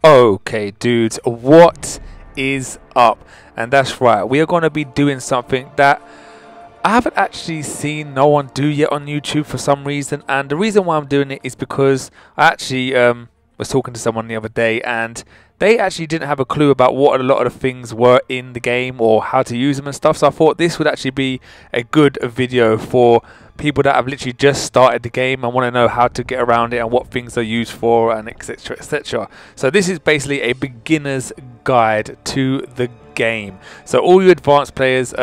Okay, dudes, what is up? And that's right, we are going to be doing something that I haven't actually seen no one do yet on YouTube for some reason. And the reason why I'm doing it is because I actually was talking to someone the other day, and they actually didn't have a clue about what a lot of the things were in the game or how to use them and stuff. So I thought this would actually be a good video for people that have literally just started the game and want to know how to get around it and what things are used for, and etc, etc. So this is basically a beginner's guide to the game. So all you advanced players,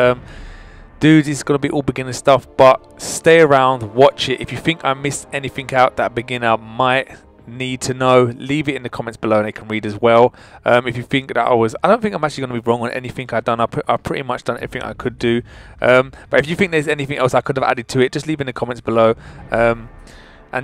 dude, it's going to be all beginner stuff, but stay around, watch it. If you think I missed anything out that a beginner might need to know, leave it in the comments below and they can read as well. If you think that I don't think I'm actually going to be wrong on anything I've done. I've pretty much done everything I could do. But if you think there's anything else I could have added to it, just leave it in the comments below. And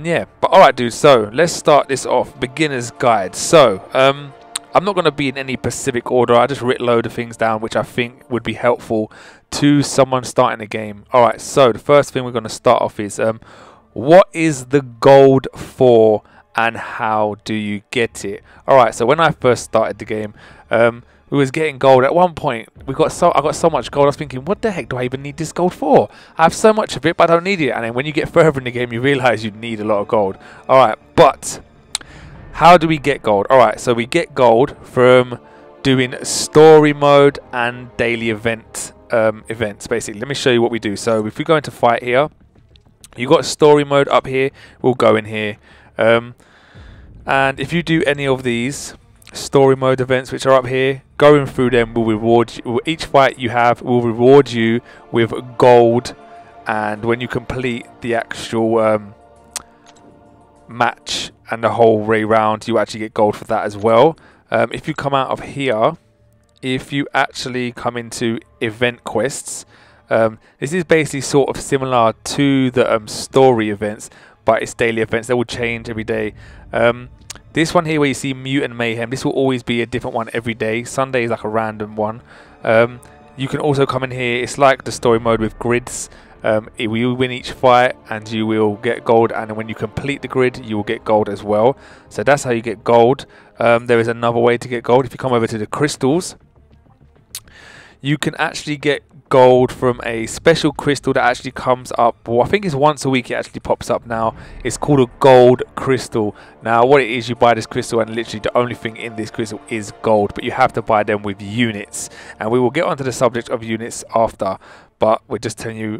yeah, but alright dude, so let's start this off. Beginner's guide. So I'm not going to be in any specific order. I just wrote a load of things down which I think would be helpful to someone starting the game. Alright, so the first thing we're going to start off is what is the gold for and how do you get it? Alright, so when I first started the game, we was getting gold. At one point, I got so much gold, I was thinking, what the heck do I even need this gold for? I have so much of it, but I don't need it. And then when you get further in the game, you realize you need a lot of gold. Alright, but how do we get gold? Alright, so we get gold from doing story mode and daily events, basically. Let me show you what we do. So if we go into fight here, you got story mode up here. We'll go in here. And if you do any of these story mode events which are up here, going through them will reward you. Each fight you have will reward you with gold, and when you complete the actual match and the whole way round, you actually get gold for that as well. If you come out of here, if you actually come into event quests, this is basically sort of similar to the story events, but it's daily events. They will change every day. This one here where you see Mutant Mayhem, this will always be a different one every day. Sunday is like a random one. You can also come in here. It's like the story mode with grids. You will win each fight and you will get gold, and when you complete the grid you will get gold as well. So that's how you get gold. There is another way to get gold. If you come over to the crystals, you can actually get gold from a special crystal that actually comes up. Well, I think it's once a week it actually pops up now. It's called a gold crystal. Now what it is, you buy this crystal and literally the only thing in this crystal is gold, but you have to buy them with units, and we will get onto the subject of units after, but we're just telling you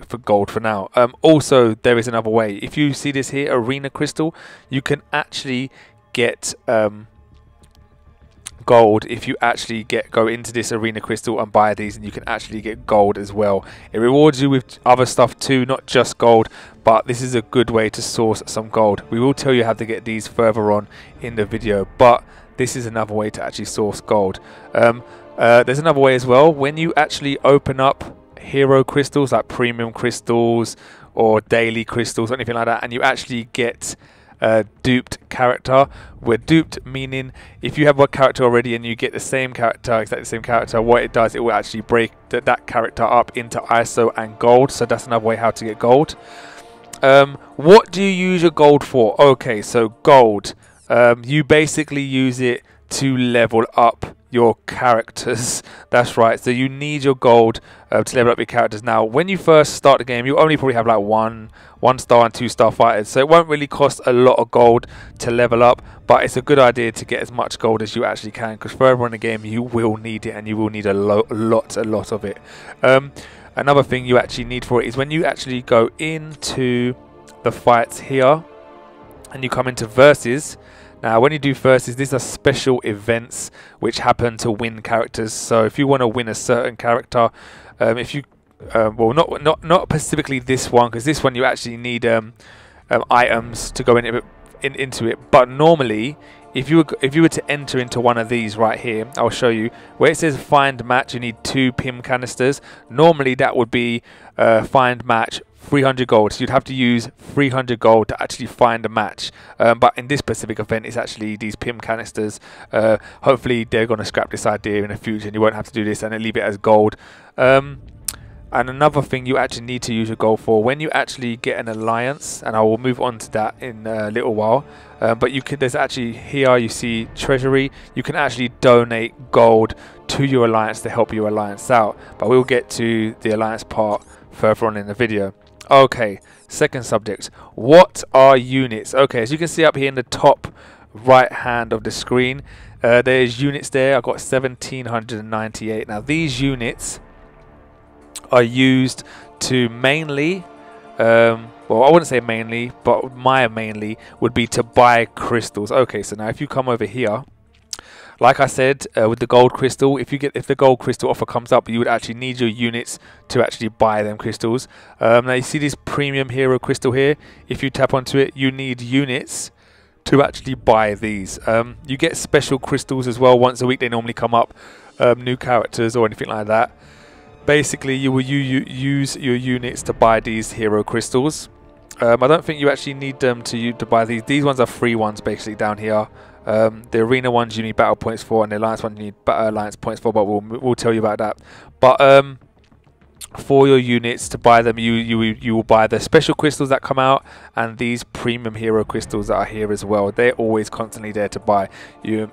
for gold for now. Also, there is another way. If you see this here, arena crystal, you can actually get gold if you actually go into this arena crystal and buy these, and you can actually get gold as well. It rewards you with other stuff too, not just gold, but this is a good way to source some gold. We will tell you how to get these further on in the video, but this is another way to actually source gold. There's another way as well. When you actually open up hero crystals like premium crystals or daily crystals or anything like that, and you actually get duped character. We're duped meaning if you have one character already and you get the same character, exactly the same character, what it does, it will actually break that character up into ISO and gold. So that's another way how to get gold. What do you use your gold for? Okay, so gold, you basically use it to level up your characters. That's right, so you need your gold to level up your characters. Now when you first start the game, you only probably have like one star and 2-star fighters, so it won't really cost a lot of gold to level up, but it's a good idea to get as much gold as you actually can, because further in the game you will need it, and you will need a lot of it. Another thing you actually need for it is when you actually go into the fights here and you come into versus. Now when you do versus, these are special events which happen to win characters. So if you want to win a certain character, if you well, not specifically this one, because this one you actually need items to go into it. But normally, if you were to enter into one of these right here, I'll show you where it says find match. You need 2 PIM canisters. Normally that would be find match 300 gold, so you'd have to use 300 gold to actually find a match, but in this specific event it's actually these PIM canisters. Hopefully they're going to scrap this idea in the future and you won't have to do this and leave it as gold. And another thing you actually need to use your gold for when you actually get an alliance, and I will move on to that in a little while. But you can, there's actually here you see treasury. You can actually donate gold to your alliance to help your alliance out. But we'll get to the alliance part further on in the video. Okay, second subject. What are units? Okay, as you can see up here in the top right hand of the screen, there's units there. I've got 1798. Now these units are used to mainly, well, I wouldn't say mainly, but my mainly would be to buy crystals. Okay, so now if you come over here, like I said, with the gold crystal, if the gold crystal offer comes up, you would actually need your units to actually buy them crystals. Now you see this premium hero crystal here. If you tap onto it, you need units to actually buy these. You get special crystals as well once a week. They normally come up, new characters or anything like that. Basically, you will use your units to buy these hero crystals. I don't think you actually need them to buy these. These ones are free ones, basically, down here. The arena ones you need battle points for, and the alliance ones you need alliance points for. But we'll tell you about that. But for your units to buy them, you will buy the special crystals that come out, and these premium hero crystals that are here as well. They're always constantly there to buy.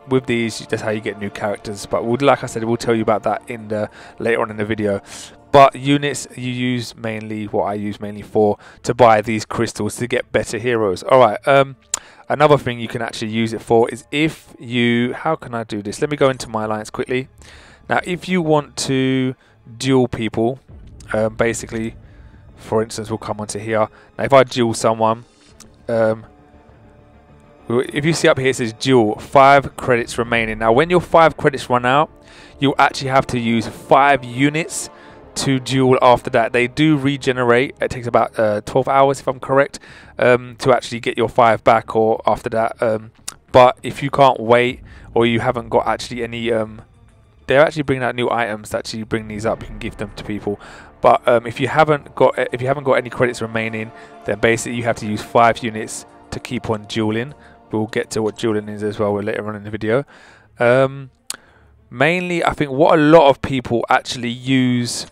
With these, that's how you get new characters. But like I said, we'll tell you about that in later on in the video. But units you use mainly, what I use mainly for, to buy these crystals to get better heroes. All right. Another thing you can actually use it for is if you, how can I do this? Let me go into my alliance quickly. Now, if you want to duel people, basically, for instance, we'll come onto here. Now, if I duel someone, if you see up here, it says duel, 5 credits remaining. Now, when your 5 credits run out, you'll actually have to use 5 units to duel after that. They do regenerate. It takes about 12 hours, if I'm correct, to actually get your 5 back, or after that. But if you can't wait, or you haven't got actually any, they're actually bringing out new items to actually bring these up. You can give them to people. But if you haven't got any credits remaining, then basically you have to use 5 units to keep on dueling. We'll get to what dueling is as well later on in the video. Mainly, I think what a lot of people actually use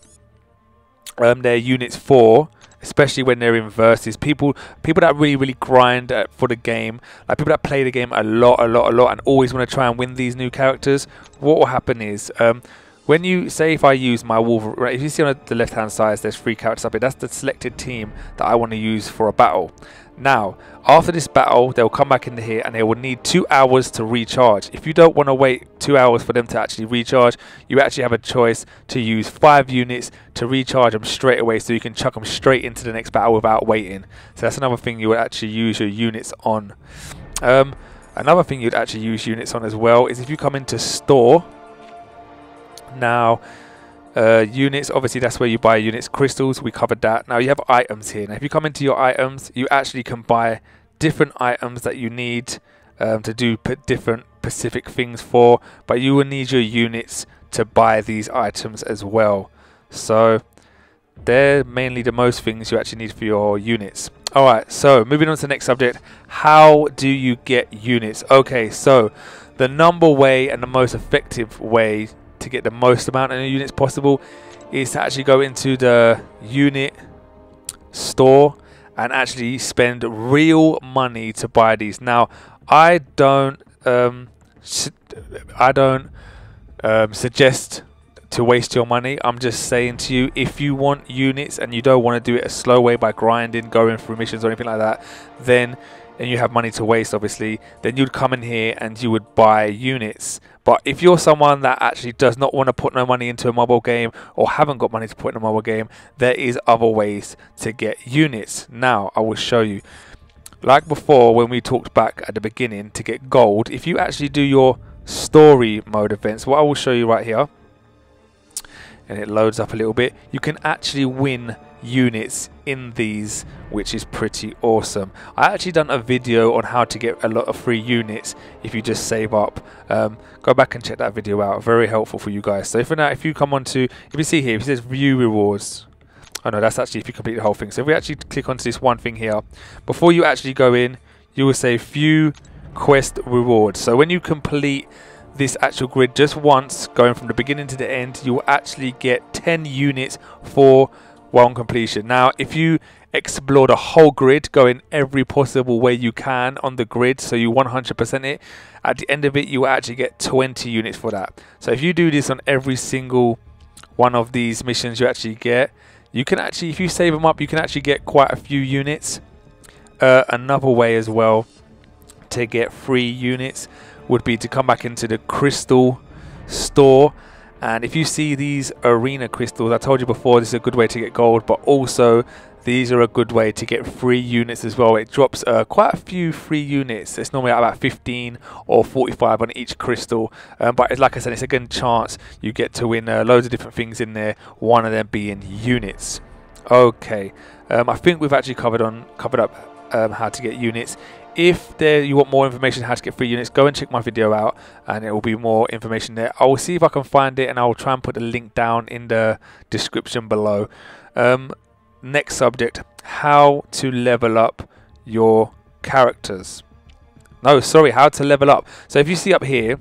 their units for, especially when they're in versus, people that really grind for the game, like people that play the game a lot and always want to try and win these new characters. What will happen is, when you say, if I use my Wolverine, if you see on the left hand side there's 3 characters up here, that's the selected team that I want to use for a battle. Now, after this battle, they'll come back into here and they will need 2 hours to recharge. If you don't want to wait 2 hours for them to actually recharge, you actually have a choice to use 5 units to recharge them straight away, so you can chuck them straight into the next battle without waiting. So that's another thing you would actually use your units on. Another thing you'd actually use units on as well is if you come into store. Now, units, obviously that's where you buy units. Crystals, we covered that. Now you have items here. Now if you come into your items, you actually can buy different items that you need to do different specific things for, but you will need your units to buy these items as well. So they're mainly the most things you actually need for your units. Alright, so moving on to the next subject. How do you get units? Okay, so the number way and the most effective way to get the most amount of units possible is to actually go into the unit store and actually spend real money to buy these. Now, I don't suggest to waste your money. I'm just saying to you, if you want units and you don't want to do it a slow way by grinding, going through missions or anything like that, then, and you have money to waste obviously, then you'd come in here and you would buy units. But if you're someone that actually does not want to put no money into a mobile game, or haven't got money to put in a mobile game, there is other ways to get units. Now I will show you. Like before, when we talked back at the beginning, to get gold, if you actually do your story mode events, what I will show you right here, and it loads up a little bit, you can actually win units in these, which is pretty awesome. I actually done a video on how to get a lot of free units if you just save up. Go back and check that video out, very helpful for you guys. So for now, if you come on to, if you see here, it says view rewards. Oh no, that's actually if you complete the whole thing. So if we actually click onto this one thing here, before you actually go in, you will say view quest rewards. So when you complete this actual grid just once, going from the beginning to the end, you will actually get 10 units for one completion. Now, if you explore the whole grid, going every possible way you can on the grid, so you 100% it, at the end of it, you will actually get 20 units for that. So if you do this on every single one of these missions you actually get, you can actually, if you save them up, you can actually get quite a few units. Another way as well to get free units would be to come back into the crystal store, and if you see these arena crystals, I told you before this is a good way to get gold, but also these are a good way to get free units as well. It drops quite a few free units. It's normally about 15 or 45 on each crystal, but like I said, it's a good chance you get to win loads of different things in there, one of them being units. Okay, I think we've actually covered up how to get units. If you want more information how to get free units, go and check my video out and it will be more information there. I will see if I can find it and I will try and put the link down in the description below. Next subject, how to level up your characters. No, sorry, how to level up. So if you see up here,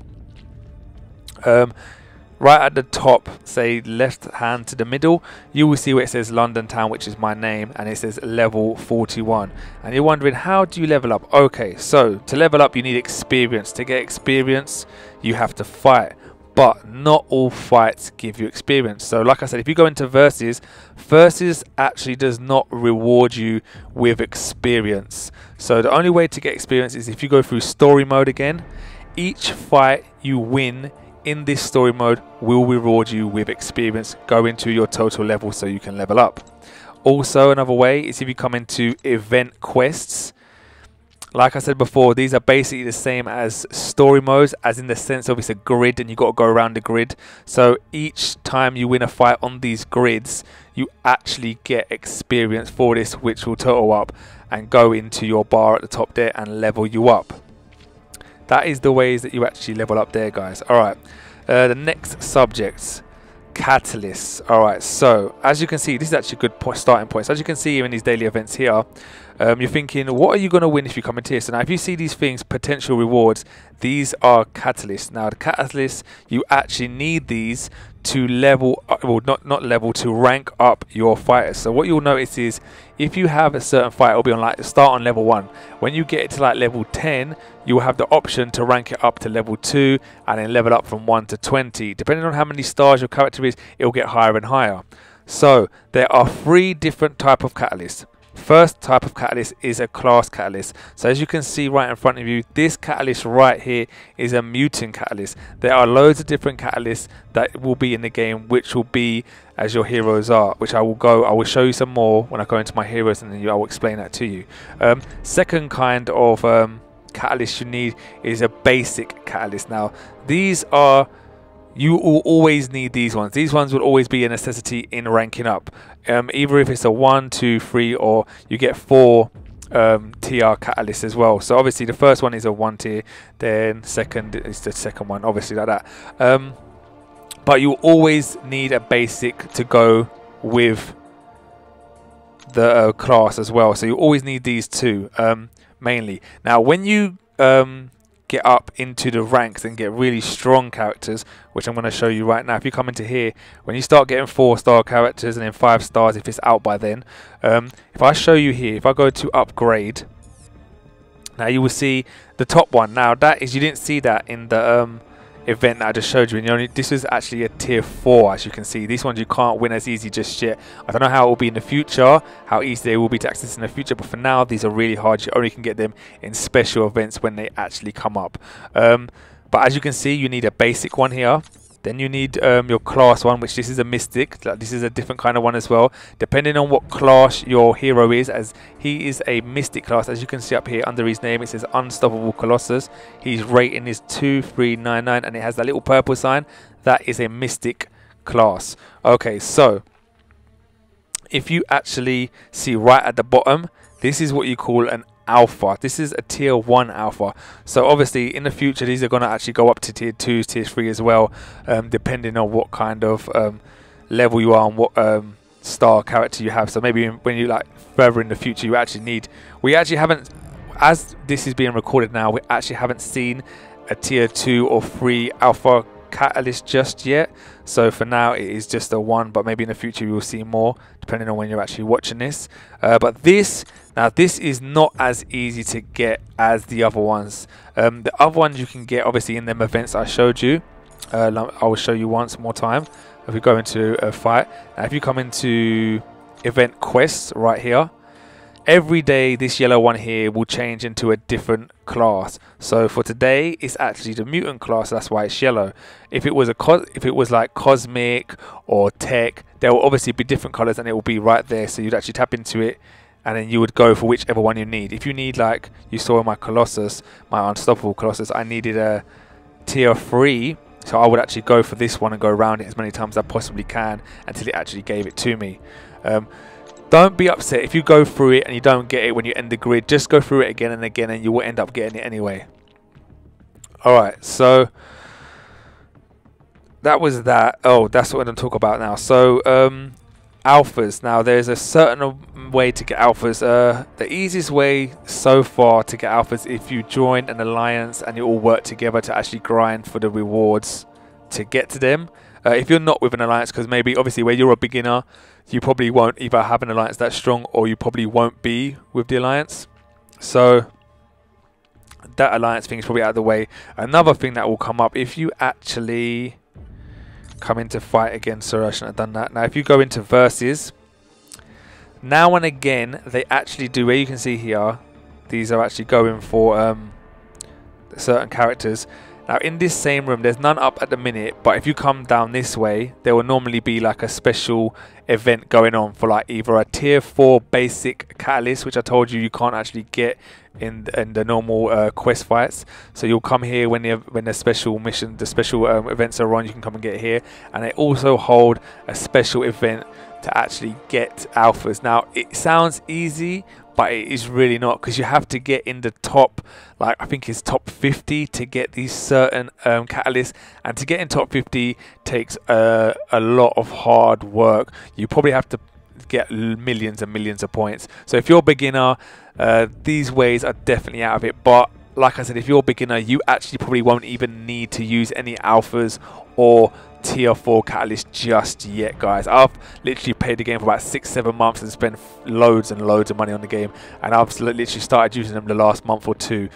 right at the top, say left hand to the middle, you will see where it says London Town, which is my name, and it says level 41. And you're wondering, how do you level up? Okay, so to level up, you need experience. To get experience, you have to fight. But not all fights give you experience. So like I said, if you go into versus actually does not reward you with experience. So the only way to get experience is if you go through story mode again. Each fight you win in this story mode will reward you with experience. Go into your total level so you can level up. Also, another way is if you come into event quests. Like I said before, these are basically the same as story modes, as in the sense of it's a grid and you got to go around the grid. So each time you win a fight on these grids, you actually get experience for this, which will total up and go into your bar at the top there and level you up. That is the ways that you actually level up there, guys. Alright, the next subjects, catalysts. Alright, so as you can see, this is actually a good starting point. So as you can see here in these daily events here, you're thinking, what are you going to win if you come into here? So now if you see these things, potential rewards, these are catalysts. Now the catalysts, you actually need these to level up, well not level, to rank up your fighters. So what you'll notice is if you have a certain fight, it'll be on like start on level 1. When you get it to like level 10, you will have the option to rank it up to level 2 and then level up from 1 to 20. Depending on how many stars your character is, it will get higher and higher. So there are 3 different type of catalysts. First type of catalyst is a class catalyst. So as you can see right in front of you, this catalyst right here is a mutant catalyst. There are loads of different catalysts that will be in the game, which will be as your heroes are, which I will show you some more when I go into my heroes, and then I will explain that to you. Second kind of catalyst you need is a basic catalyst. Now these are, you will always need these ones. These ones will always be a necessity in ranking up. Either if it's a 1, 2, 3, or you get 4 TR catalysts as well. So obviously the first one is a 1 tier, then second is the second one, obviously like that. But you always need a basic to go with the class as well. So you always need these two mainly. Now when you get up into the ranks and get really strong characters, which I'm going to show you right now. If you come into here, when you start getting 4-star characters and then 5 stars if it's out by then, if I show you here, if I go to upgrade, now you will see the top one. Now that is, you didn't see that in the event that I just showed you, and this is actually a tier 4. As you can see, these ones you can't win as easy just yet. I don't know how it will be in the future, how easy they will be to access in the future, but for now these are really hard. You only can get them in special events when they actually come up. But as you can see, you need a basic one here. Then you need your class one, which this is a mystic. This is a different kind of one as well, depending on what class your hero is, as he is a mystic class. As you can see up here under his name, it says Unstoppable Colossus. His rating is 2399 and it has that little purple sign. That is a mystic class. Okay, so if you actually see right at the bottom, this is what you call an alpha. This is a tier 1 alpha. So obviously in the future these are going to actually go up to tier 2, tier 3 as well, depending on what kind of level you are and what star character you have. So maybe when you like further in the future, you actually need, we actually haven't, as this is being recorded now, we actually haven't seen a tier 2 or 3 alpha catalyst just yet, so for now it is just a 1, but maybe in the future you will see more depending on when you're actually watching this. But this is not as easy to get as the other ones. The other ones you can get obviously in them events I showed you. I will show you once more time. If we go into a fight, now if you come into event quests right here, every day this yellow one here will change into a different class. So for today it's actually the mutant class, that's why it's yellow. If it was like cosmic or tech, there will obviously be different colors and it will be right there, so you'd actually tap into it and then you would go for whichever one you need. If you need, like you saw in my Colossus, my unstoppable Colossus, I needed a tier 3, so I would actually go for this one and go around it as many times as I possibly can until it actually gave it to me. Don't be upset if you go through it and you don't get it when you end the grid. Just go through it again and again and you will end up getting it anyway. Alright, so that was that. Oh, that's what I'm going to talk about now. So alphas. Now there's a certain way to get alphas. The easiest way so far to get alphas, if you join an alliance and you all work together to actually grind for the rewards to get to them. If you're not with an alliance, because maybe obviously where you're a beginner, you probably won't either have an alliance that strong or you probably won't be with the alliance. So that alliance thing is probably out of the way. Another thing that will come up if you actually come into fight again. Sorry, I shouldn't have done that. Now if you go into versus, now and again they actually do, where you can see here, these are actually going for certain characters. Now in this same room there's none up at the minute, but if you come down this way there will normally be like a special event going on for like either a tier 4 basic catalyst, which I told you you can't actually get in the normal quest fights. So you'll come here when the special mission, the special events are on, you can come and get here. And they also hold a special event to actually get alphas. Now it sounds easy, but it is really not, because you have to get in the top, like I think it's top 50 to get these certain catalysts, and to get in top 50 takes a lot of hard work. You probably have to get millions and millions of points. So if you're a beginner, these ways are definitely out of it. But like I said, if you're a beginner, you actually probably won't even need to use any alphas or tier 4 catalyst just yet, guys. I've literally played the game for about 6-7 months and spent loads and loads of money on the game, and I've literally started using them the last month or 2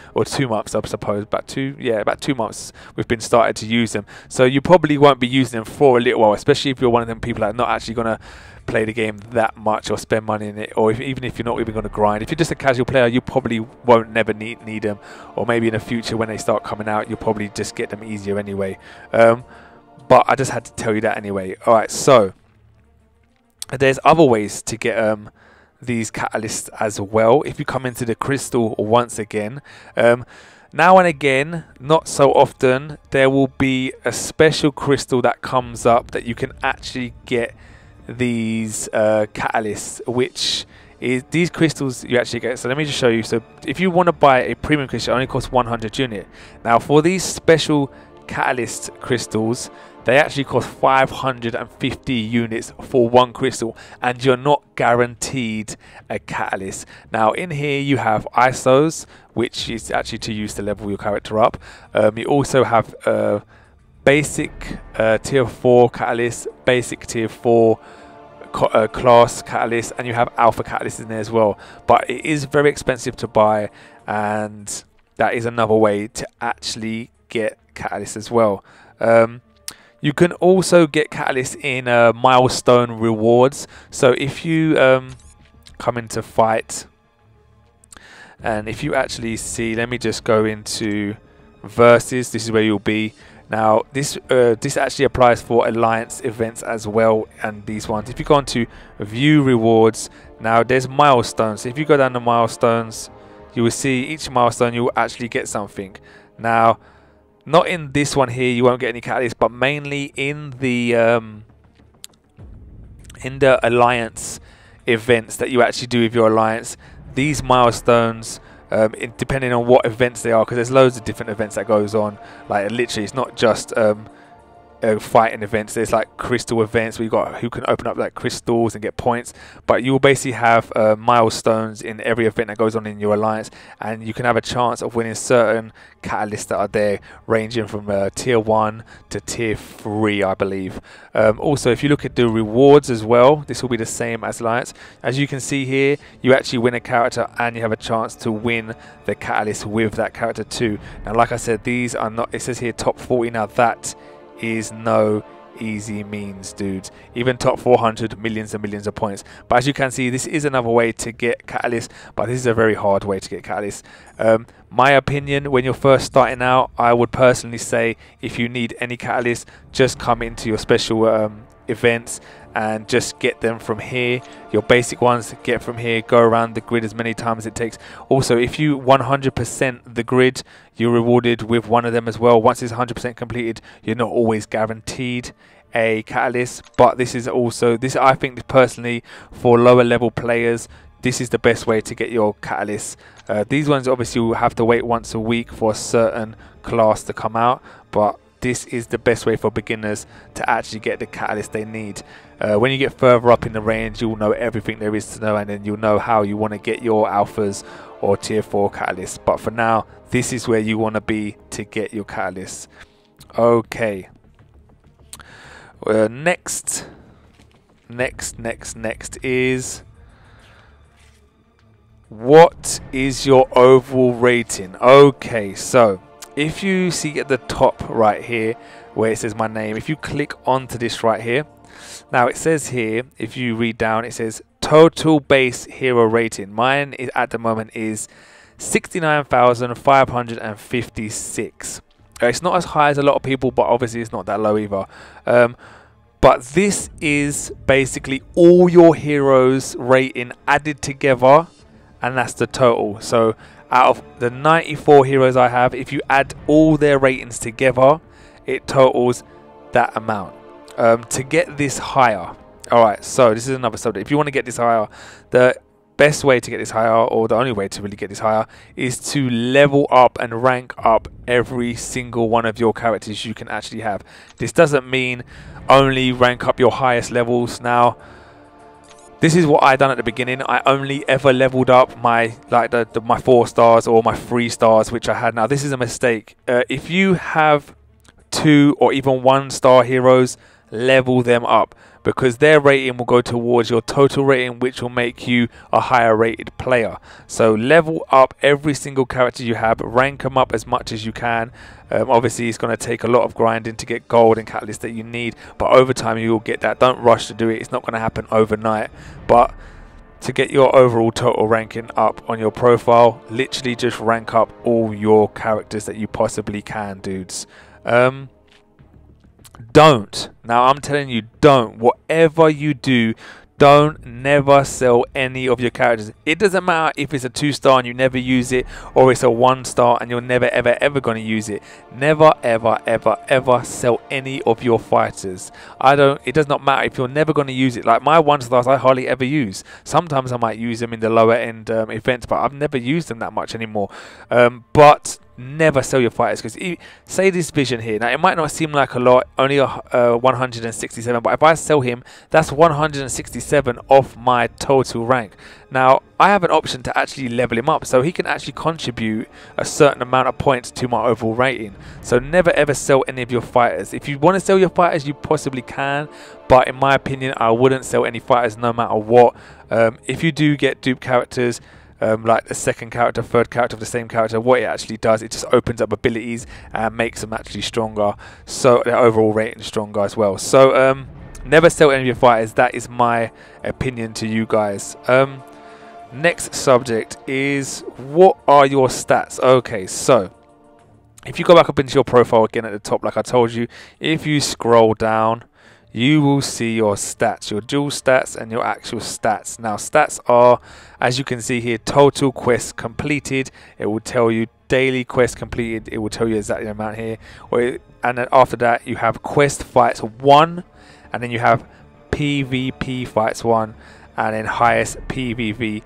months, I suppose. About 2 months we've been started to use them. So you probably won't be using them for a little while, especially if you're one of them people that are not actually going to play the game that much or spend money in it, or even if you're not even going to grind. If you're just a casual player, you probably won't never need them, or maybe in the future when they start coming out you'll probably just get them easier anyway. But I just had to tell you that anyway. Alright, so there's other ways to get these catalysts as well. If you come into the crystal once again, now and again, not so often, there will be a special crystal that comes up that you can actually get these catalysts, which is these crystals you actually get. So let me just show you. So if you want to buy a premium crystal, it only costs 100 unit. Now for these special catalyst crystals, they actually cost 550 units for one crystal, and you're not guaranteed a catalyst. Now in here you have ISOs, which is actually to use to level your character up. You also have basic tier 4 catalyst, basic tier 4 class catalyst, and you have alpha catalyst in there as well. But it is very expensive to buy, and that is another way to actually get catalyst as well. You can also get catalyst in milestone rewards. So if you come into fight, and if you actually see, let me just go into versus, this is where you'll be. Now this actually applies for alliance events as well, and these ones. If you go on to view rewards, now there's milestones. So if you go down the milestones, you will see each milestone you will actually get something. Now not in this one here, you won't get any catalysts, but mainly in the alliance events that you actually do with your alliance. These milestones, depending on what events they are, because there's loads of different events that goes on. Like literally, it's not just fighting events. There's like crystal events where you got who can open up like crystals and get points, but you'll basically have milestones in every event that goes on in your alliance, and you can have a chance of winning certain catalysts that are there, ranging from tier 1 to tier 3, I believe. Also, if you look at the rewards as well, this will be the same as alliance. As you can see here, you actually win a character and you have a chance to win the catalyst with that character too. Now, like I said, these are not, it says here top 40. Now that is no easy means, dudes. Even top 400, millions and millions of points. But as you can see, this is another way to get catalyst, but this is a very hard way to get catalyst. My opinion, when you're first starting out, I would personally say if you need any catalyst, just come into your special events and just get them from here. Your basic ones, get from here, go around the grid as many times as it takes. Also, if you 100% the grid, you're rewarded with one of them as well. Once it's 100% completed, you're not always guaranteed a catalyst, but this is also, this I think personally for lower level players, this is the best way to get your catalysts. These ones obviously will have to wait once a week for a certain class to come out, but this is the best way for beginners to actually get the catalyst they need. When you get further up in the range, you'll know everything there is to know, and then you'll know how you want to get your alphas or tier 4 catalysts. But for now, this is where you want to be to get your catalysts. Okay. Next is, what is your overall rating? Okay, so if you see at the top right here where it says my name, if you click onto this right here, now it says here, if you read down, it says total base hero rating. Mine is at the moment is 69,556. It's not as high as a lot of people, but obviously it's not that low either. But this is basically all your heroes rating added together, and that's the total. So out of the 94 heroes I have, if you add all their ratings together, it totals that amount. To get this higher, alright, so this is another subject. If you want to get this higher, the best way to get this higher, or the only way to really get this higher, is to level up and rank up every single one of your characters you can actually have. This doesn't mean only rank up your highest levels. Now, this is what I done at the beginning. I only ever leveled up my my 4 stars or my 3 stars, which I had. Now, this is a mistake. If you have 2 or even 1 star heroes, level them up, because their rating will go towards your total rating, which will make you a higher rated player. So level up every single character you have, rank them up as much as you can. Obviously it's going to take a lot of grinding to get gold and catalyst that you need, but over time you will get that. Don't rush to do it. It's not going to happen overnight, but to get your overall total ranking up on your profile, literally just rank up all your characters that you possibly can, dudes. Don't. Now I'm telling you, don't. Whatever you do, don't never sell any of your characters. It doesn't matter if it's a 2 star and you never use it, or it's a 1 star and you're never ever going to use it. Never ever sell any of your fighters. It does not matter if you're never going to use it. Like my 1 stars I hardly ever use. Sometimes I might use them in the lower end events, but I've never used them that much anymore. But never sell your fighters, because say this vision here, now it might not seem like a lot, only 167, but if I sell him, that's 167 off my total rank. Now I have an option to actually level him up, so he can actually contribute a certain amount of points to my overall rating. So never ever sell any of your fighters. If you want to sell your fighters, you possibly can, but in my opinion I wouldn't sell any fighters no matter what. If you do get dupe characters, like the 2nd character, 3rd character of the same character, what it actually does, it just opens up abilities and makes them actually stronger, so their overall rating is stronger as well. So never sell any of your fighters. That is my opinion to you guys. Next subject is, what are your stats? Okay, so if you go back up into your profile again at the top, like I told you, if you scroll down, you will see your stats, your dual stats and your actual stats. Now stats are, as you can see here, total quests completed. It will tell you daily quest completed. It will tell you exactly the amount here. And then after that you have quest fights 1, and then you have PvP fights 1, and then highest PvP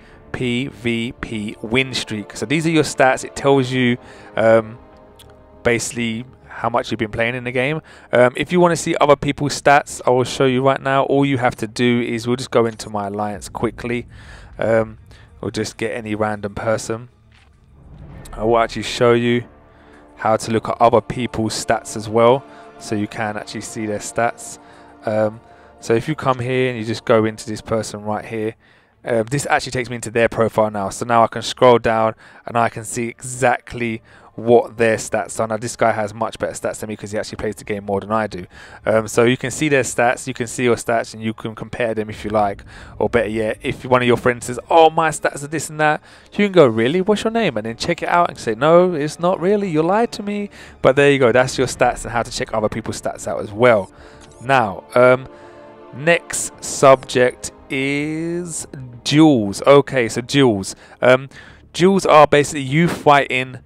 win streak. So these are your stats. It tells you basically how much you've been playing in the game. If you want to see other people's stats, I will show you right now. All you have to do is we'll just go into my alliance quickly. We'll just get any random person. I will actually show you how to look at other people's stats as well, so you can actually see their stats. So if you come here and you just go into this person right here, this actually takes me into their profile now. So now I can scroll down and I can see exactly what their stats are. Now this guy has much better stats than me because he actually plays the game more than I do. So you can see their stats, you can see your stats, and you can compare them if you like. Or better yet, if one of your friends says, oh, my stats are this and that, you can go, really, what's your name? And then check it out and say, no, it's not really, you lied to me. But there you go, that's your stats and how to check other people's stats out as well. Now next subject is duels. Okay, so duels. Duels are basically you fighting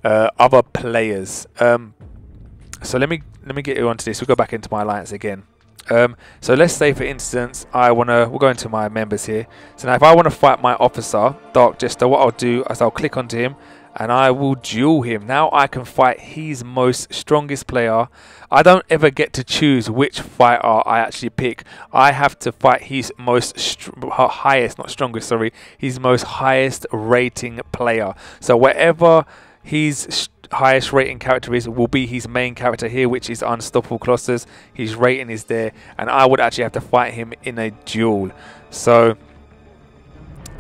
other players. So let me get you onto this. We'll go back into my alliance again. So let's say, for instance, we'll go into my members here. So now if I want to fight my officer, Dark Jester, what I'll do is I'll click onto him and I will duel him. Now I can fight his most strongest player. I don't ever get to choose which fighter I actually pick. I have to fight his most his most highest rating player. So wherever his highest rating character is, will be his main character here, which is Unstoppable Colossus. His rating is there, and I would actually have to fight him in a duel. So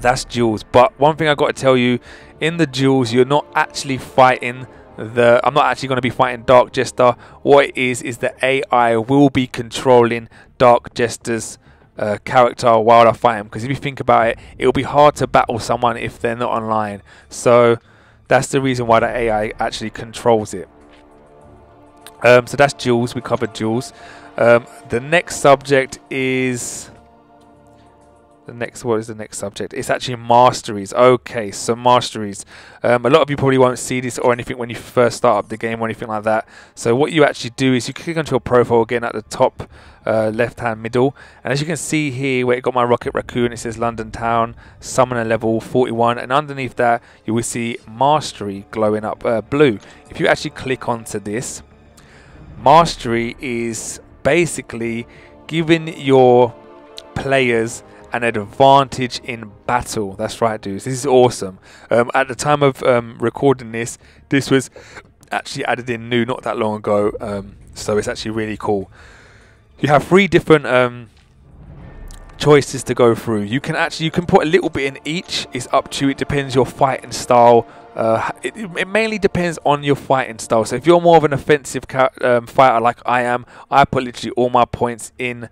that's duels. But one thing I got to tell you, in the duels, you're not actually fighting I'm not actually going to be fighting Dark Jester. What it is the AI will be controlling Dark Jester's character while I fight him. Because if you think about it, it'll be hard to battle someone if they're not online. So that's the reason why the AI actually controls it. So that's duels. We covered duels. The next subject is... what is the next subject? It's actually masteries. Okay, so masteries. A lot of you probably won't see this or anything when you first start up the game or anything like that. So what you actually do is you click onto your profile again at the top left hand middle, and as you can see here where it got my Rocket Raccoon, it says London Town, Summoner level 41, and underneath that you will see mastery glowing up blue. If you actually click onto this, mastery is basically giving your players an advantage in battle. That's right, dudes. This is awesome. At the time of recording this was actually added in new not that long ago. So it's actually really cool. You have 3 different choices to go through. You can put a little bit in each. It's up to you. It depends your fighting style. It mainly depends on your fighting style. So if you're more of an offensive fighter like I am, I put literally all my points in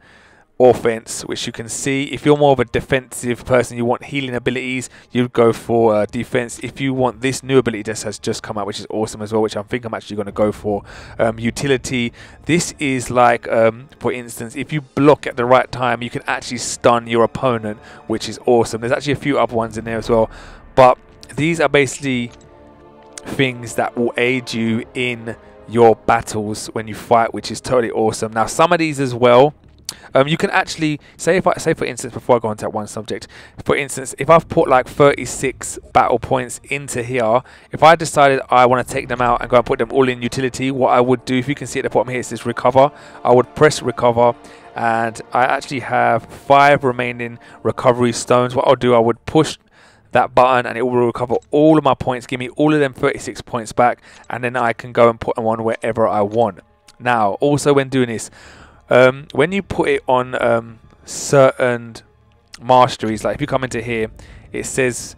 offense, which you can see. If you're more of a defensive person, you want healing abilities, you'd go for defense. If you want this new ability that has just come out, which is awesome as well, which I think I'm actually going to go for, utility. This is like, for instance, if you block at the right time, you can actually stun your opponent, which is awesome. There's actually a few other ones in there as well, but these are basically things that will aid you in your battles when you fight, which is totally awesome. Now some of these as well, you can actually say, for instance, before I go on to that one subject, for instance, if I've put like 36 battle points into here, if I decided I want to take them out and go and put them all in utility, what I would do, if you can see at the bottom here, it says recover. I would press recover, and I actually have 5 remaining recovery stones. What I'll do, I would push that button and it will recover all of my points, give me all of them 36 points back, and then I can go and put them on wherever I want. Now, also when doing this, when you put it on certain masteries, like if you come into here, it says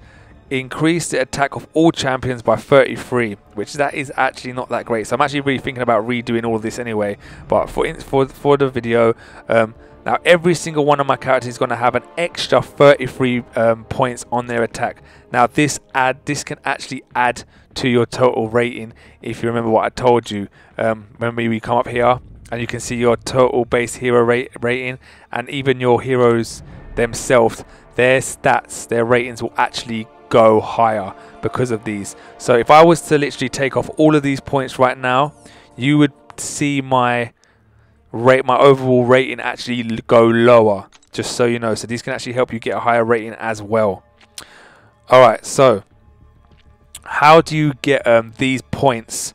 increase the attack of all champions by 33, which that is actually not that great. So I'm actually really thinking about redoing all of this anyway. But for the video, now every single one of my characters is going to have an extra 33 points on their attack. Now this can actually add to your total rating. If you remember what I told you, remember we come up here and you can see your total base hero rating, and even your heroes themselves, their stats, their ratings will actually go higher because of these. So if I was to literally take off all of these points right now, you would see my overall rating actually go lower, just so you know. So these can actually help you get a higher rating as well. Alright, so how do you get these points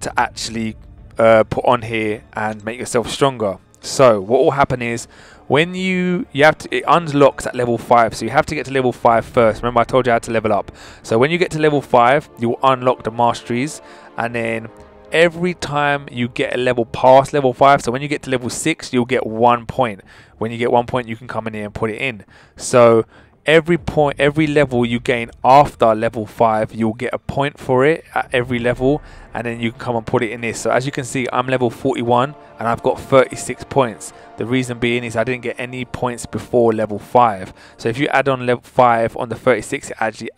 to actually put on here and make yourself stronger. So what will happen is when it unlocks at level 5, so you have to get to level 5 first. Remember I told you I had to level up. So when you get to level 5, you'll unlock the masteries, and then every time you get a level past level 5, so when you get to level 6, you'll get 1 point. When you get 1 point, you can come in here and put it in. So every level you gain after level 5, you'll get a point for it at every level, and then you can come and put it in this. So as you can see, I'm level 41 and I've got 36 points. The reason being is I didn't get any points before level 5. So if you add on level 5 on the 36, it actually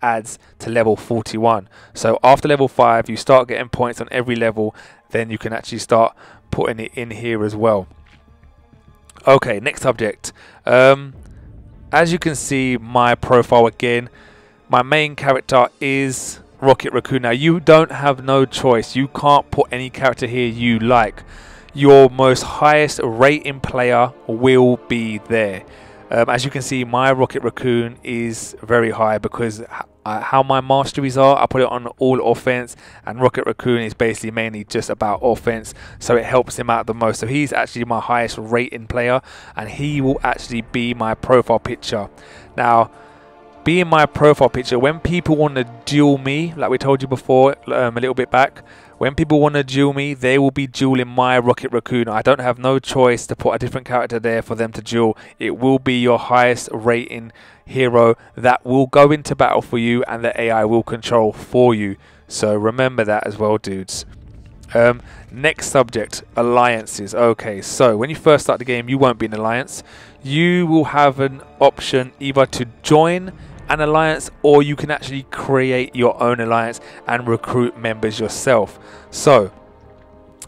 adds to level 41. So after level 5, you start getting points on every level, then you can actually start putting it in here as well. Okay, next subject. As you can see, my profile again, my main character is Rocket Raccoon. Now, you don't have no choice. You can't put any character here you like. Your most highest rating player will be there. As you can see, my Rocket Raccoon is very high because how my masteries are, I put it on all offense, and Rocket Raccoon is basically mainly just about offense, so it helps him out the most. So he's actually my highest rating player, and he will actually be my profile picture. Now, being my profile picture, when people want to duel me, like we told you before a little bit back, when people want to duel me, they will be dueling my Rocket Raccoon. I don't have no choice to put a different character there for them to duel. It will be your highest rating hero that will go into battle for you, and the AI will control for you. So remember that as well, dudes. Next subject, alliances. Okay, so when you first start the game, you won't be in an alliance. You will have an option either to join an alliance, or you can actually create your own alliance and recruit members yourself. So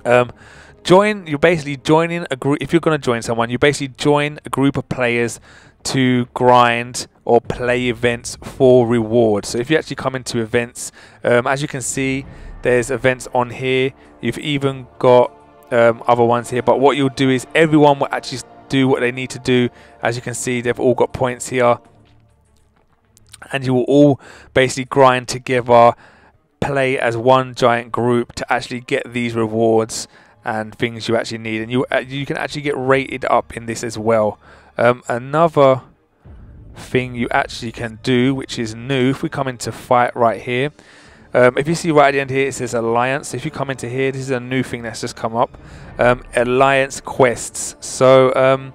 you're basically joining a group. If you're going to join someone, you basically join a group of players to grind or play events for rewards. So if you actually come into events, as you can see, there's events on here. You've even got other ones here, but what you'll do is everyone will actually do what they need to do. As you can see, they've all got points here, and you will all basically grind together, play as one giant group to actually get these rewards and things you actually need, and you can actually get rated up in this as well. Another thing you actually can do, which is new, if we come into fight right here, if you see right at the end here, it says alliance. If you come into here, this is a new thing that's just come up, alliance quests. So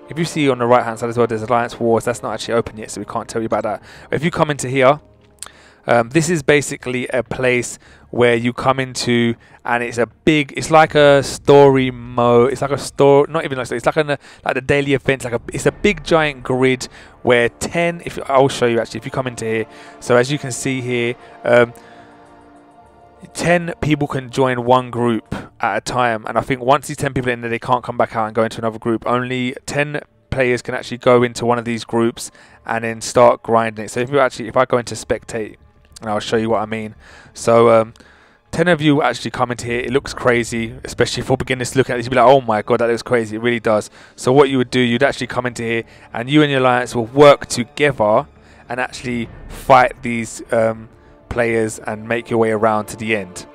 if you see on the right hand side as well, there's alliance wars. That's not actually open yet, so we can't tell you about that. If you come into here, this is basically a place where you come into, and it's like a story mode. It's like a story, not even like it's like the daily events. It's a big giant grid where 10. I'll show you actually. If you come into here, so as you can see here, 10 people can join one group at a time, and I think once these 10 people are in there, they can't come back out and go into another group. Only 10 players can actually go into one of these groups and then start grinding it. So if I go into spectate, and I'll show you what I mean. So 10 of you actually come into here. It looks crazy, especially for beginners looking at this. You'll be like, oh my god, that looks crazy. It really does. So what you would do, you'd actually come into here, and you and your alliance will work together and actually fight these players and make your way around to the end.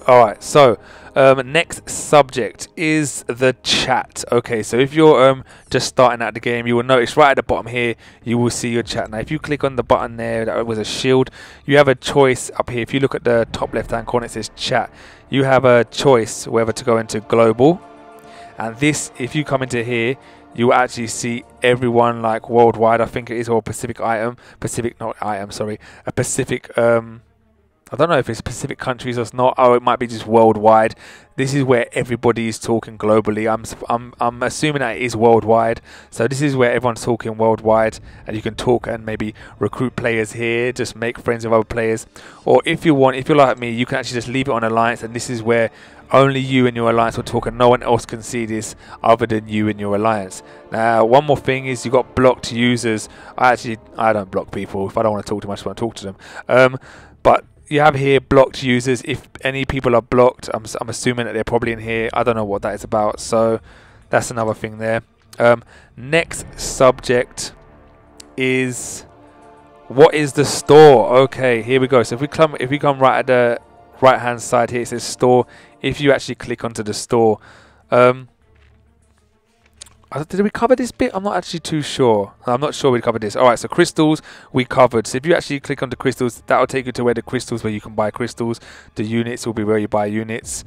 Alright, so next subject is the chat. Okay, so if you're just starting out the game, you will notice right at the bottom here, you will see your chat. Now if you click on the button there that was a shield, you have a choice up here. If you look at the top left hand corner, it says chat. You have a choice whether to go into global, and this, if you come into here, you will actually see everyone like worldwide, I think it is, or a Pacific, I don't know if it's specific countries or not, or it might be just worldwide. This is where everybody is talking globally. I'm assuming that it is worldwide. So this is where everyone's talking worldwide, and you can talk and maybe recruit players here, just make friends with other players. Or if you're like me, you can actually just leave it on Alliance, and this is where only you and your Alliance will talk, and no one else can see this other than you and your Alliance. Now, one more thing is you got blocked users. I don't block people. If I don't want to talk to them, I just want to talk to them. But you have here blocked users. If any people are blocked, I'm assuming that they're probably in here. I don't know what that is about, so that's another thing there. Next subject is, what is the store? Okay, here we go. So if we come right at the right hand side here it says store. If you actually click onto the store, did we cover this bit? I'm not actually too sure. I'm not sure we covered this. Alright, so crystals we covered. So if you actually click on the crystals, that'll take you to where the crystals, where you can buy crystals. The units will be where you buy units.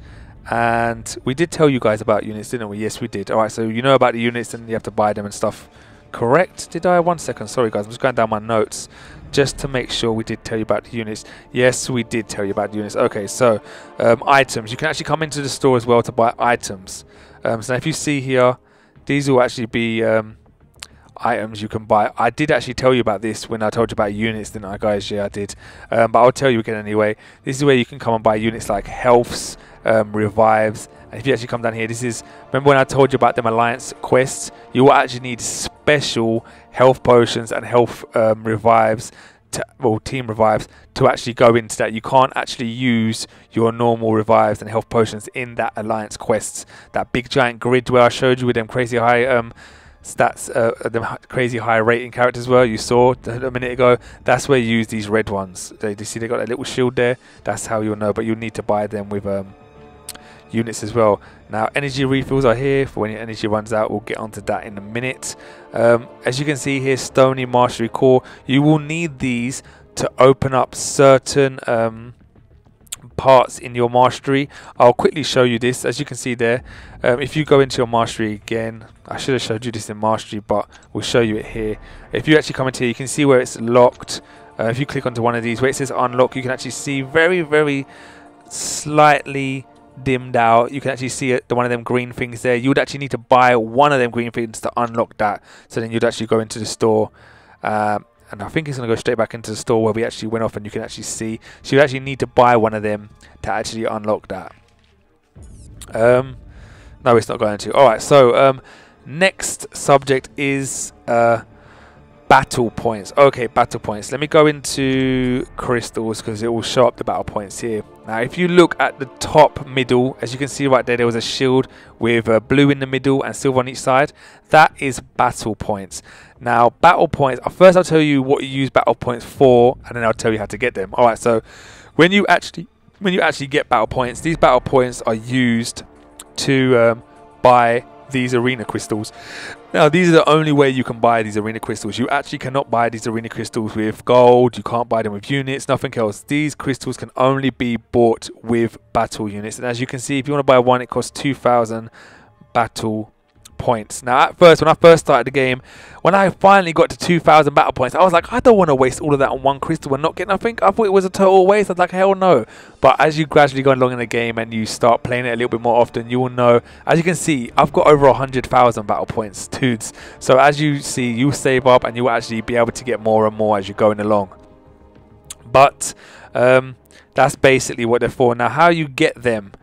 And we did tell you guys about units, didn't we? Yes, we did. Alright, so you know about the units and you have to buy them and stuff. Correct? Did I? 1 second. Sorry guys, I'm just going down my notes just to make sure we did tell you about the units. Yes, we did tell you about the units. Okay, so items. You can actually come into the store as well to buy items. So if you see here, these will actually be items you can buy. I did actually tell you about this when I told you about units, didn't I, guys? Yeah, I did. But I'll tell you again anyway. This is where you can come and buy units like healths, revives. And if you actually come down here, this is, remember when I told you about them alliance quests? You will actually need special health potions and health revives, team revives, to actually go into that. You can't actually use your normal revives and health potions in that alliance quests. That big giant grid where I showed you with them crazy high stats, them crazy high rating characters were, you saw a minute ago. That's where you use these red ones. You see they got a little shield there. That's how you'll know, but you'll need to buy them with units as well. Now energy refills are here for when your energy runs out. We'll get onto that in a minute. As you can see here, Stony Mastery Core, you will need these to open up certain parts in your mastery. I'll quickly show you this. As you can see there, if you go into your mastery again, I should have showed you this in mastery, but we'll show you it here. If you actually come into here, you can see where it's locked. If you click onto one of these where it says unlock, you can actually see very slightly dimmed out. You can actually see it, one of them green things there. You would actually need to buy one of them green things to unlock that. So then you'd actually go into the store, and I think it's going to go straight back into the store where we actually went off, and you can actually see. So you actually need to buy one of them to actually unlock that. No, it's not going to. Alright, so next subject is battle points. Okay, battle points. Let me go into crystals because it will show up the battle points here. Now, if you look at the top middle, as you can see right there, there was a shield with blue in the middle and silver on each side. That is battle points. Now, battle points, first I'll tell you what you use battle points for, and then I'll tell you how to get them. Alright, so when you actually get battle points, these battle points are used to buy these arena crystals. Now, these are the only way you can buy these arena crystals. You actually cannot buy these arena crystals with gold. You can't buy them with units, nothing else. These crystals can only be bought with battle units. And as you can see, if you want to buy one, it costs 2,000 battle points. Now, at first, when I first started the game, when I finally got to 2,000 battle points, I was like, I don't want to waste all of that on one crystal and not get nothing. I thought it was a total waste. I was like, hell no. But as you gradually go along in the game and you start playing it a little bit more often, you will know. As you can see, I've got over 100,000 battle points, dudes. So as you see, you save up and you will actually be able to get more and more as you're going along. But that's basically what they're for. Now, how you get them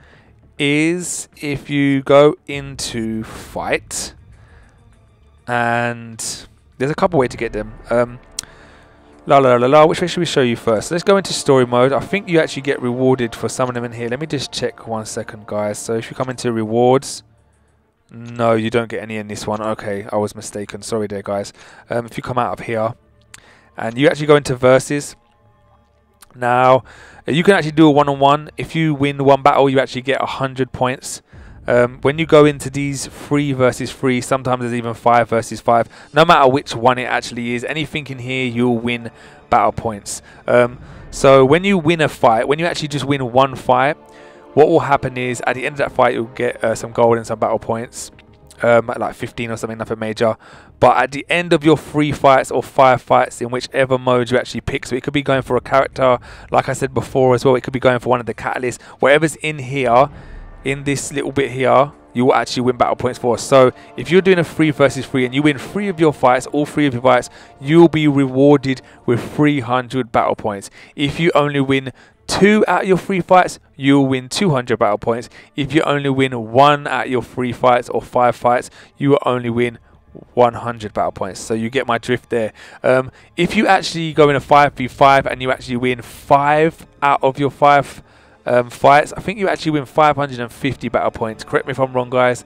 is if you go into fight, and there's a couple ways to get them. Which way should we show you first? Let's go into story mode. I think you actually get rewarded for some of them in here. Let me just check 1 second, guys. So if you come into rewards, no, you don't get any in this one. Okay, I was mistaken. Sorry there, guys. If you come out of here and you actually go into versus, now you can actually do a one-on-one. If you win one battle, you actually get 100 points. When you go into these 3 versus 3, sometimes there's even 5 versus 5. No matter which one it actually is, anything in here, you'll win battle points. So when you win a fight, when you actually just win one fight, what will happen is at the end of that fight, you'll get some gold and some battle points. Like 15 or something, nothing major. But at the end of your 3 fights or 5 fights, in whichever mode you actually pick, so it could be going for a character, like I said before as well, it could be going for one of the catalysts, whatever's in here, in this little bit here, you will actually win battle points for. So if you're doing a 3 versus 3 and you win 3 of your fights, all 3 of your fights, you'll be rewarded with 300 battle points. If you only win 2 out of your 3 fights, you'll win 200 battle points. If you only win 1 out of your 3 fights or 5 fights, you will only win 100 battle points. So you get my drift there. If you actually go in a 5v5 and you actually win 5 out of your 5 fights, I think you actually win 550 battle points. Correct me if I'm wrong, guys.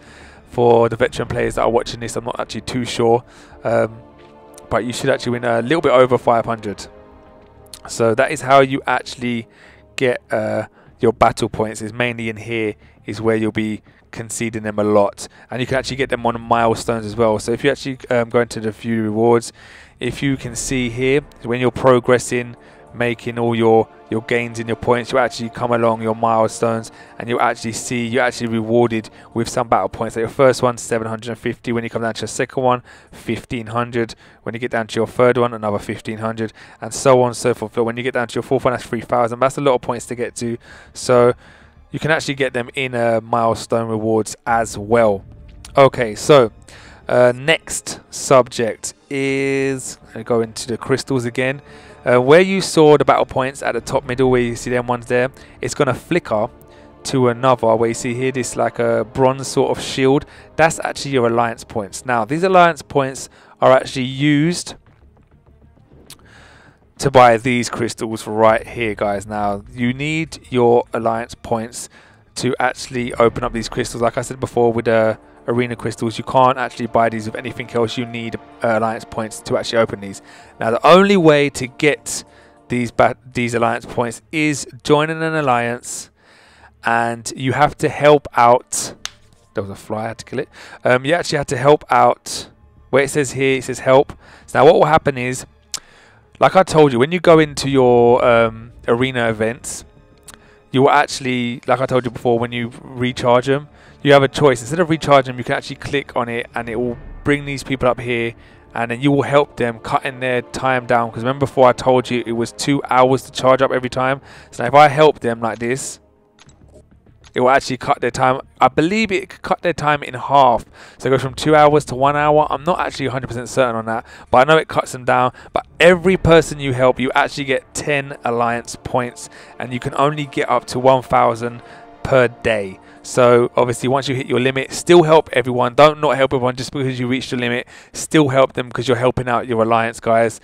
For the veteran players that are watching this, I'm not actually too sure. But you should actually win a little bit over 500. So that is how you actually get your battle points is mainly in here is where you'll be conceding them a lot, and you can actually get them on milestones as well. So if you actually go into the view rewards, if you can see here, when you're progressing, making all your gains in your points, you actually come along your milestones and you actually see you're actually rewarded with some battle points. Like your first one 750, when you come down to your second one 1500, when you get down to your third one another 1500, and so on and so forth. But when you get down to your fourth one, that's 3000. That's a lot of points to get to, so you can actually get them in milestone rewards as well. Okay, so next subject is, I go into the crystals again. Where you saw the battle points at the top middle, where you see them ones there, it's going to flicker to another, where you see here this like a bronze sort of shield. That's actually your alliance points. Now these alliance points are actually used to buy these crystals right here, guys. Now you need your alliance points to actually open up these crystals. Like I said before, with arena crystals, you can't actually buy these with anything else. You need alliance points to actually open these. Now the only way to get these alliance points is joining an alliance, and you have to help out. There was a fly, I had to kill it. You actually have to help out where it says here, it says help. So now what will happen is, like I told you, when you go into your arena events, you will actually, like I told you before, when you recharge them, you have a choice. Instead of recharging them, you can actually click on it and it will bring these people up here, and then you will help them cutting their time down. Because remember before I told you it was 2 hours to charge up every time. So now if I help them like this, it will actually cut their time. I believe it could cut their time in half. So it goes from 2 hours to 1 hour. I'm not actually 100% certain on that, but I know it cuts them down. But every person you help, you actually get 10 alliance points, and you can only get up to 1000 per day. So obviously once you hit your limit, still help everyone. Don't not help everyone just because you reached your limit. Still help them because you're helping out your alliance, guys.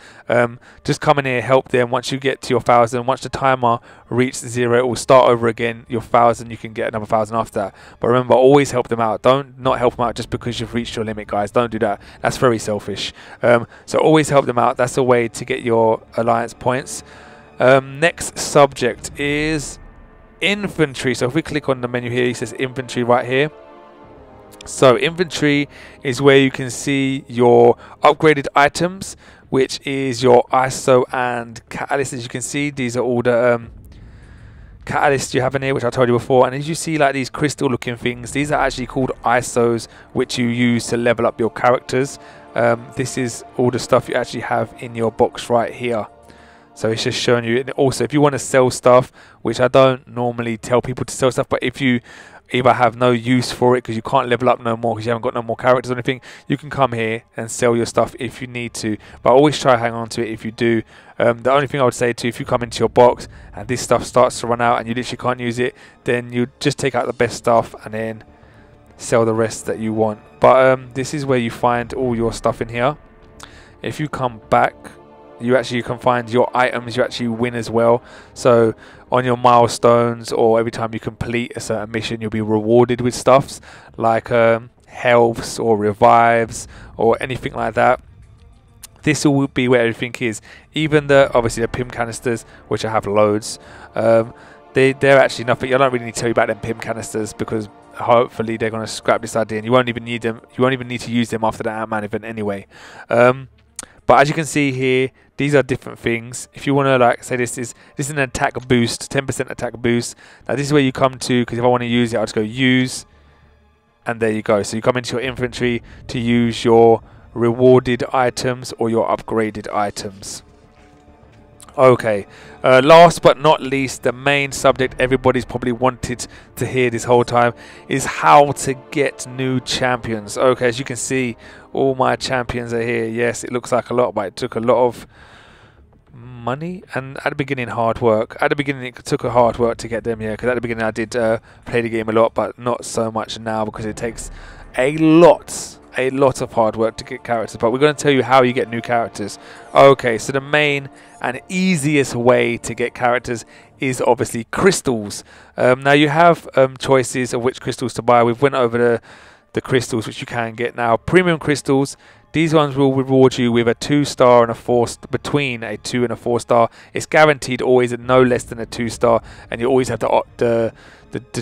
Just come in here, help them. Once you get to your 1000, once the timer reaches 0, it will start over again. Your 1000, you can get another 1000 after that. But remember, always help them out. Don't not help them out just because you've reached your limit, guys. Don't do that. That's very selfish. So always help them out. That's a way to get your alliance points. Next subject is inventory. So if we click on the menu here, it says inventory right here. So inventory is where you can see your upgraded items, which is your ISO and catalyst. As you can see, these are all the catalysts you have in here, which I told you before. And as you see, like these crystal looking things, these are actually called ISOs, which you use to level up your characters. This is all the stuff you actually have in your box right here. So it's just showing you. And also, if you want to sell stuff, which I don't normally tell people to sell stuff, but if you either have no use for it because you can't level up no more because you haven't got no more characters or anything, you can come here and sell your stuff if you need to. But always try to hang on to it if you do. The only thing I would say to you, if you come into your box and this stuff starts to run out and you literally can't use it, then you just take out the best stuff and then sell the rest that you want. But this is where you find all your stuff in here. If you come back, you actually can find your items you actually win as well. So on your milestones, or every time you complete a certain mission, you'll be rewarded with stuffs like healths or revives or anything like that. This will be where everything is. Even obviously the PIM canisters, which I have loads, they're actually nothing. I don't really need to tell you about them PIM canisters because hopefully they're going to scrap this idea and you won't even need them. You won't even need to use them after the Ant-Man event anyway. But as you can see here, these are different things. If you want to, like, say this is an attack boost, 10% attack boost. Now this is where you come to, because if I want to use it, I'll just go use, and there you go. So you come into your inventory to use your rewarded items or your upgraded items. Okay, last but not least, the main subject everybody's probably wanted to hear this whole time is how to get new champions. Okay, as you can see, all my champions are here. Yes, it looks like a lot, but it took a lot of money and at the beginning hard work. At the beginning it took a hard work to get them here, because at the beginning I did play the game a lot, but not so much now because it takes a lot of hard work to get characters. But we're going to tell you how you get new characters. Okay, so the main and easiest way to get characters is obviously crystals. Now you have choices of which crystals to buy. We've went over the crystals, which you can get now. Premium crystals, these ones will reward you with a 2-star and a 4 between a 2 and a 4-star. It's guaranteed always at no less than a 2-star, and you always have the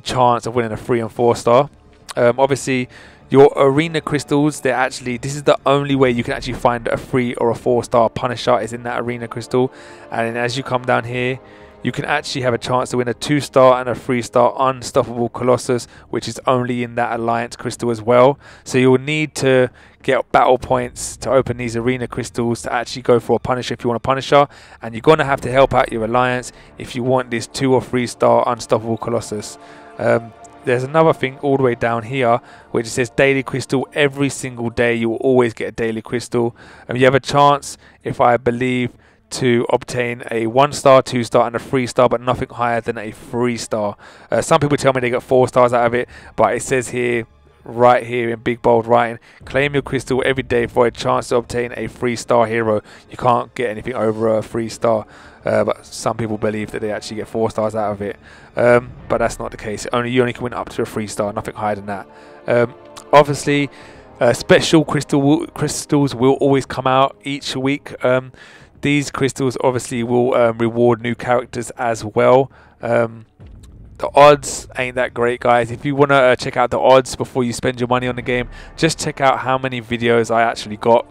chance of winning a 3 and 4-star. Obviously, your arena crystals, this is the only way you can actually find a 3 or a 4-star Punisher is in that arena crystal. And then as you come down here, you can actually have a chance to win a 2-star and a 3-star Unstoppable Colossus, which is only in that Alliance crystal as well. So you'll need to get battle points to open these arena crystals to actually go for a Punisher if you want a Punisher. And you're going to have to help out your Alliance if you want this 2 or 3-star Unstoppable Colossus. There's another thing all the way down here which says daily crystal. Every single day you will always get a daily crystal. And you have a chance, if I believe, to obtain a 1-star, 2-star and a 3-star, but nothing higher than a 3-star. Some people tell me they get 4 stars out of it, but it says here, right here in big bold writing, claim your crystal every day for a chance to obtain a 3-star hero. You can't get anything over a 3-star, but some people believe that they actually get 4 stars out of it, but that's not the case. You only can win up to a 3-star, nothing higher than that. Obviously, special crystals will always come out each week. These crystals obviously will reward new characters as well. The odds ain't that great, guys. If you want to check out the odds before you spend your money on the game, just check out how many videos I actually got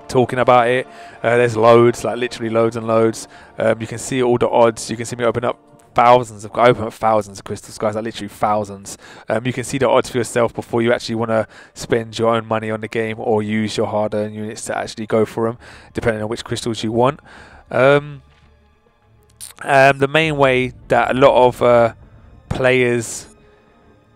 talking about it. There's loads, like literally loads and loads. You can see all the odds. You can see me open up thousands of crystals, guys, like literally thousands. You can see the odds for yourself before you actually want to spend your own money on the game or use your hard-earned units to actually go for them, depending on which crystals you want. The main way that a lot of players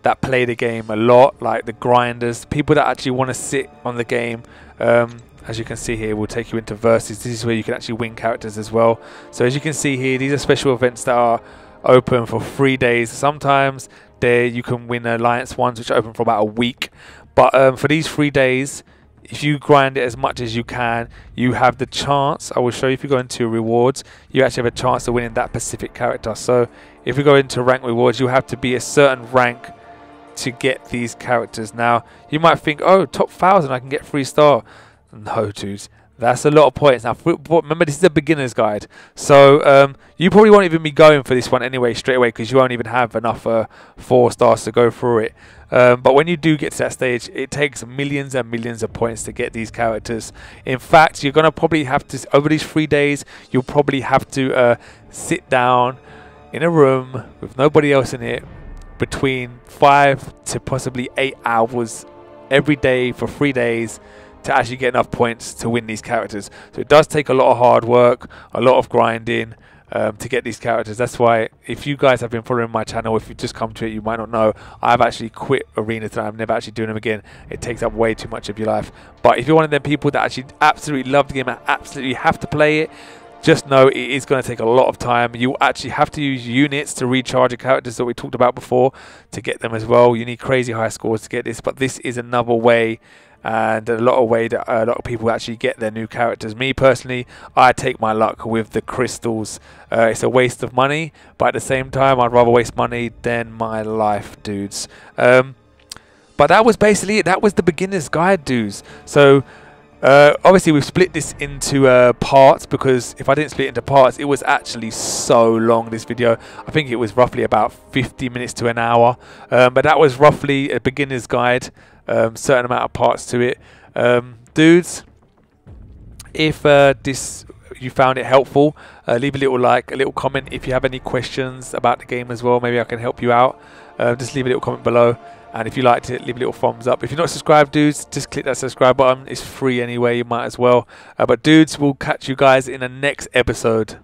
that play the game a lot, like the grinders, people that actually want to sit on the game, as you can see here, we'll take you into versus. This is where you can actually win characters as well. So as you can see here, these are special events that are open for 3 days. Sometimes you can win Alliance ones, which are open for about a week. But for these 3 days, if you grind it as much as you can, you have the chance. I will show you, if you go into rewards, you actually have a chance of winning that specific character. So if we go into rank rewards, you have to be a certain rank to get these characters. Now, you might think, oh, top 1,000, I can get 3-star. No, dudes. That's a lot of points. Now, remember, this is a beginner's guide. So, you probably won't even be going for this one anyway, straight away, because you won't even have enough 4 stars to go through it. But when you do get to that stage, it takes millions and millions of points to get these characters. In fact, you're going to probably have to, over these 3 days, you'll probably have to sit down in a room with nobody else in it between 5 to possibly 8 hours every day for 3 days to actually get enough points to win these characters. So it does take a lot of hard work, a lot of grinding to get these characters. That's why, if you guys have been following my channel, if you've just come to it, you might not know, I've actually quit arenas and I'm never actually doing them again. It takes up way too much of your life. But if you're one of them people that actually absolutely love the game and absolutely have to play it, just know it is going to take a lot of time. You actually have to use units to recharge your characters that we talked about before to get them as well. You need crazy high scores to get this, but this is another way, and a lot of people actually get their new characters. Me personally, I take my luck with the crystals. It's a waste of money, but at the same time, I'd rather waste money than my life, dudes. But that was basically it. That was the beginner's guide, dudes. So obviously we've split this into parts, because if I didn't split it into parts, it was actually so long, this video. I think it was roughly about 50 minutes to an hour, but that was roughly a beginner's guide. Certain amount of parts to it. Dudes, if you found it helpful, leave a little like, a little comment. If you have any questions about the game as well, maybe I can help you out. Just leave a little comment below. And if you liked it, leave a little thumbs up. If you're not subscribed, dudes, just click that subscribe button. It's free anyway, you might as well. But dudes, we'll catch you guys in the next episode.